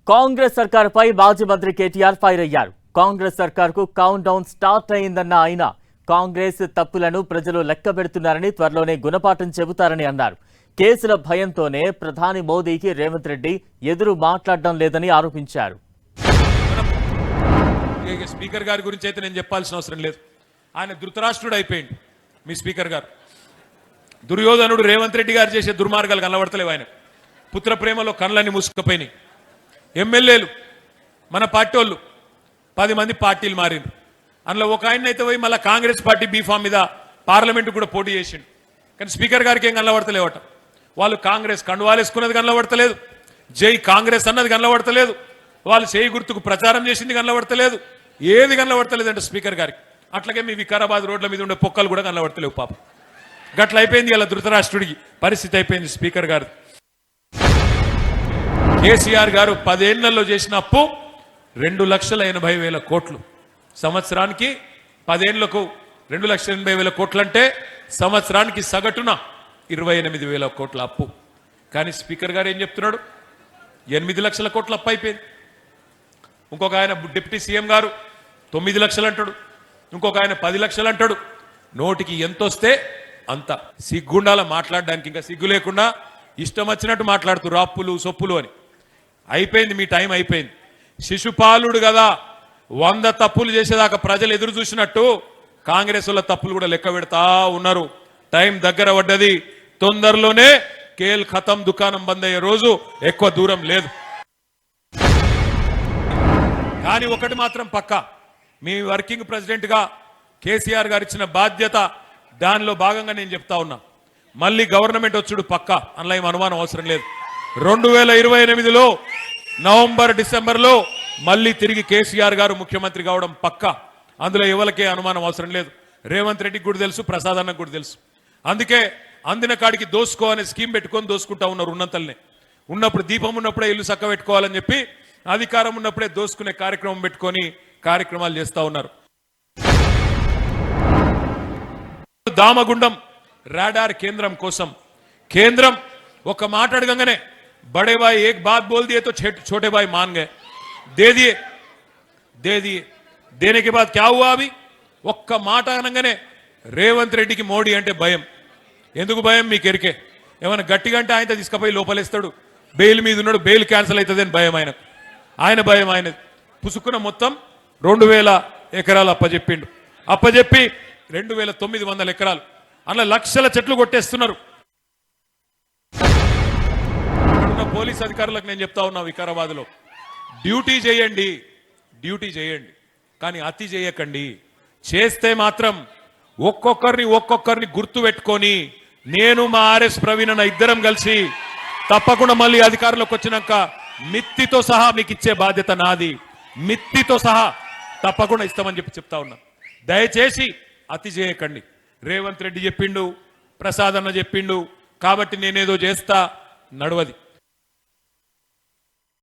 కాంగ్రెస్ సర్కారుపై మాజీ మంత్రి కేటీఆర్ ఫైర్ అయ్యారు. కాంగ్రెస్ సర్కార్కు కౌంట్ డౌన్ స్టార్ట్ అయిందన్న ఆయన కాంగ్రెస్ తప్పులను ప్రజలు లెక్కబెడుతున్నారని, త్వరలోనే గుణపాఠం చెబుతారని అన్నారు. కేసుల భయంతోనే ప్రధాని మోదీకి రేవంత్ రెడ్డి ఎదురు మాట్లాడడం లేదని ఆరోపించారు. స్పీకర్ గారి గురించి అయితే నేను చెప్పాల్సిన అవసరం లేదు. ఆయన ధృతరాష్ట్రుడు అయిపోయింది. మీ స్పీకర్ గారు దుర్యోధనుడు రేవంత్ రెడ్డి గారు చేసే దుర్మార్గాలు కనబడతలేవు. ఆయన పుత్ర ప్రేమలో కళ్ళని మూసుకుపోయినాయి. ఎమ్మెల్యేలు మన పార్టీ వాళ్ళు 10 మంది పార్టీలు మారిండ్రు. అందులో ఒక ఆయన అయితే పోయి మళ్ళీ కాంగ్రెస్ పార్టీ బీఫామ్ మీద పార్లమెంట్ కూడా పోటీ చేసిండు. కానీ స్పీకర్ గారికి ఏం కనబడతలేవట. వాళ్ళు కాంగ్రెస్ కండువాలేసుకున్నది కనబడతలేదు, జై కాంగ్రెస్ అన్నది కనబడతలేదు, వాళ్ళు చేయి గుర్తుకు ప్రచారం చేసింది కనబడతలేదు, ఏది కనబడతలేదు అంటే స్పీకర్ గారికి. అట్లాగే మీ వికారాబాద్ రోడ్ల మీద ఉండే పొక్కలు కూడా కనబడతలేవు. పాపం గట్ల అయిపోయింది ఇలా ధృతరాష్ట్రుడికి పరిస్థితి అయిపోయింది స్పీకర్ గారు. కేసీఆర్ గారు 10 ఏళ్లలో చేసిన అప్పు 2,80,000 కోట్లు. సంవత్సరానికి 10 ఏళ్లకు 2,80,000 కోట్లు అంటే సంవత్సరానికి సగటున 28,000 కోట్ల అప్పు. కానీ స్పీకర్ గారు ఏం చెప్తున్నాడు? 8 లక్షల కోట్ల అప్పు అయిపోయింది. ఇంకొక ఆయన డిప్యూటీ సీఎం గారు 9 లక్షలు అంటాడు, ఇంకొక ఆయన 10 లక్షలు అంటాడు. నోటికి ఎంత వస్తే అంత. సిగ్గుండాల మాట్లాడడానికి, ఇంకా సిగ్గు లేకుండా ఇష్టం వచ్చినట్టు మాట్లాడుతున్నారు అప్పులు సొప్పులు అని. అయిపోయింది, మీ టైం అయిపోయింది. శిశుపాలుడు కదా 100 తప్పులు చేసేదాకా ప్రజలు ఎదురు చూసినట్టు కాంగ్రెస్ వాళ్ళ తప్పులు కూడా లెక్క పెడతా ఉన్నారు. టైం దగ్గర పడ్డది. తొందరలోనే కేల్ ఖతం దుకాణం బంద్ అయ్యే రోజు ఎక్కువ దూరం లేదు. కానీ ఒకటి మాత్రం పక్కా, మీ వర్కింగ్ ప్రెసిడెంట్ గా కేసీఆర్ గారు ఇచ్చిన బాధ్యత, దానిలో భాగంగా నేను చెప్తా ఉన్నా, మళ్ళీ గవర్నమెంట్ వచ్చుడు పక్కా, అందులో ఏం అనుమానం అవసరం లేదు. 2028లో నవంబర్ డిసెంబర్లో మళ్ళీ తిరిగి కేసీఆర్ గారు ముఖ్యమంత్రి కావడం పక్కా. అందులో ఎవరికే అనుమానం అవసరం లేదు. రేవంత్ రెడ్డికి కూడా తెలుసు, ప్రసాద్ అన్నకు కూడా తెలుసు. అందుకే అందిన కాడికి దోసుకో అనే స్కీమ్ పెట్టుకొని దోసుకుంటా ఉన్నారు. ఉన్నంతల్నే ఉన్నప్పుడు, దీపం ఉన్నప్పుడే ఇల్లు చక్క పెట్టుకోవాలని చెప్పి, అధికారం ఉన్నప్పుడే దోసుకునే కార్యక్రమం పెట్టుకొని కార్యక్రమాలు చేస్తా ఉన్నారు. దామగుండం రాడార్ కేంద్రం కోసం కేంద్రం ఒక మాట అడగంగానే, బడే భాయ్ ఏక్ బాత్ బోల్ దియే తో छोटे भाई मान गए, दे दिए देने के बाद क्या हुआ? अभी ఒక్క మాట అనగానే రేవంత్ రెడ్డికి మోడీ అంటే భయం. ఎందుకు భయం? మీకు ఎరికే. ఏమైనా గట్టిగా అంటే ఆయన తీసుకుపోయి లోపలేస్తాడు, బెయిల్ మీద ఉన్నాడు, బెయిల్ క్యాన్సిల్ అవుతుంది అని భయం ఆయనకు. ఆయన భయం ఆయన పుసుకున్న మొత్తం 2,000 ఎకరాలు అప్పచెప్పిండు. అప్పచెప్పి 2,900 ఎకరాలు అలా లక్షల చెట్లు కొట్టేస్తున్నారు. పోలీస్ అధికారులకు నేను చెప్తా ఉన్నా, వికారాబాద్లో డ్యూటీ చేయండి కానీ అతి చేయకండి. చేస్తే మాత్రం ఒక్కొక్కరిని గుర్తు పెట్టుకొని, నేను మా ఆర్ఎస్ ప్రవీణ్ అన్న ఇద్దరం కలిసి తప్పకుండా మళ్ళీ అధికారంలోకి వచ్చినాక మిత్తితో సహా మీకు ఇచ్చే బాధ్యత నాది. మిత్తితో సహా తప్పకుండా ఇస్తామని చెప్తా ఉన్నా. దయచేసి అతి చేయకండి. రేవంత్ రెడ్డి చెప్పిండు, ప్రసాద్ అన్న చెప్పిండు కాబట్టి నేనేదో చేస్తా, నడవది.